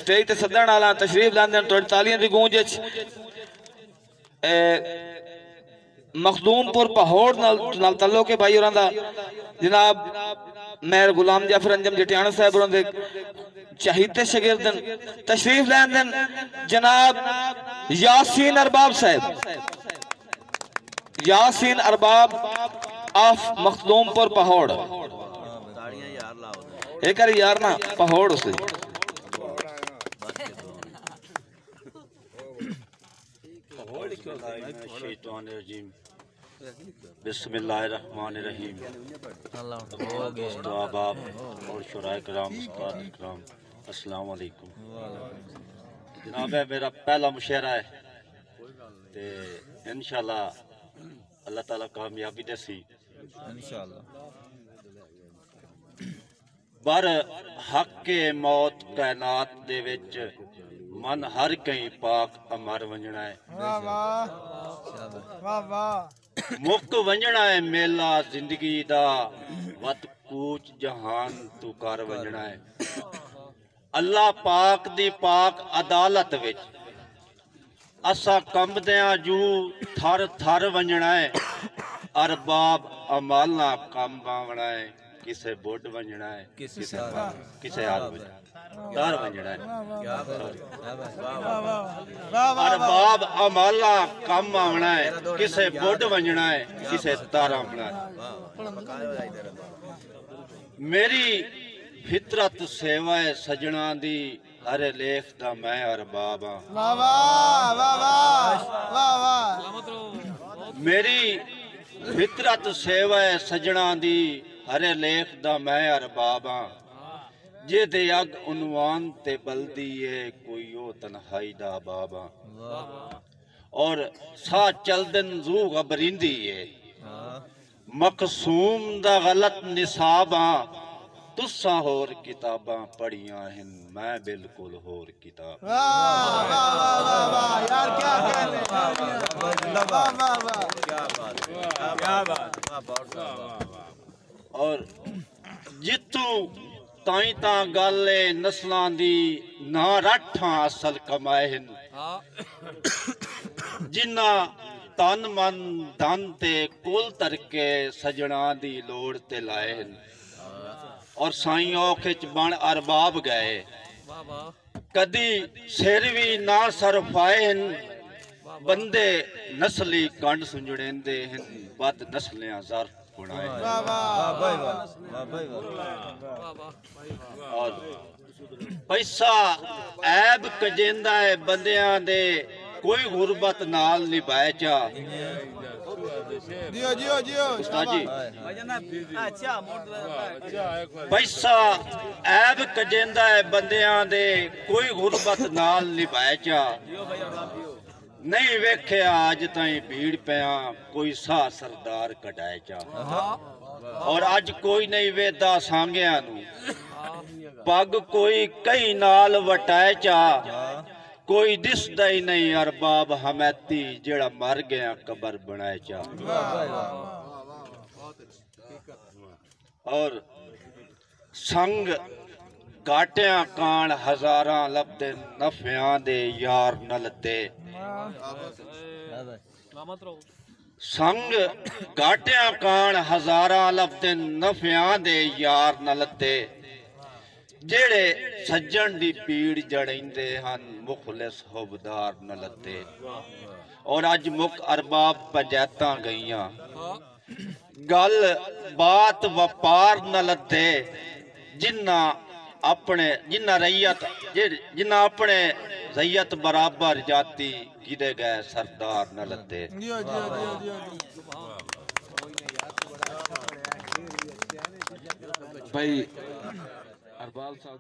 Stage ते सदन वाला तशरीफ लांदे थोड़ी तालियां दी गूंज मखदूमपुर पहाड़ नाल तल्लो के भाई होरां दा जनाब मेहर गुलाम जाफर अंजम जटियाना साहब होरां दे चहीते शागिर्दन तशरीफ लांदे जनाब यासीन अरबाब साहब, यासीन अरबाब ऑफ मखदूमपुर पहाड़। एक यार ना पहाड़ उसे बिस्मिल्लाहिर्रहमानिर्रहीम और शुराए कराम उस्ताद इकराम अस्सलाम वालेकुम। जनाब मेरा पहला मुशायरा है ते इंशाअल्लाह अल्लाह ताला कामयाबी देसी इंशाअल्लाह। बर हक मौत कायनात दे विच मन हर कई पाक अमर वंजना है। मुक वंजना है मेला जिंदगी दा वत कूच जहान तू कर वंजना है। अल्लाह पाक दी पाक अदालत विच असा कंबदियां जू थर थर वंजना है। अरबाब अमाला कम बावना है किसे बुढ़ वंजना है किसे हाल दार वंजना है। अरबाब अमाला कम आवना है किसे बुढ़ वंजना है किसे तारा आवना है। मेरी फितरत सेवा है सजना दी हरे लेख दा मैं अरबाब मेरी फितरत सेवा है सजना दी हरे लेख दा मैं अरबाब जे दे अग उनवान ते बल्दी है कोई ओ तन्हाई दा बाबा और सा चलदन जू गबरिंदी है मकसूम दा गलत निसाबा तुसा होर किताबां पढ़ियां हैं मैं बिल्कुल होर किताब। यार क्या कहने और जितू ताई ता गल नस्लां दी ना राठां असल कमाए हैं जिन्ना तन मन धन ते कुल तरके सजना दी लोड़ ते लाए हैं और साईं औखे च बन अरबाब गए कदी सिर भी ना सरफाए हैं बंदे नस्ली कंड सुंजड़ेंदे हैं बद नस्लियां ज़र्फ बुनाए और पैसा ऐब कजेंदा है बंदियां दे कोई गुरबत नाल निभाए चा जियो जियो जियो उस्ताद जी पैसा ऐब कजेंदा है बंदियां दे कोई गुरबत नाल निभाए चा नहीं वेखे आज ताई भीड़ पिया कोई सा सरदार कटाए चा और अज कोई नहीं वेदा सांगिया नू पग कोई कई नाल वटाए चा कोई दिसदा ही नहीं अरबाब हमैती जेड़ा मर गया कबर बनाए चा और संग गाटियां कान हजारां लबदे नफियां दे यार नलते संग गाटियां कान हजारां लबदे नफियां दे यार नलते जेड़े सज्जन दी पीड़ जड़ेंदे हन मुखलिस हुबदार न लते और अज मुक अरबाब पंचायतां गईयां गल बात वपार न लते जिन्ना अपने रैयत बराबर जाति गिरे गए सरदार न लते। भाई अरबाब साहब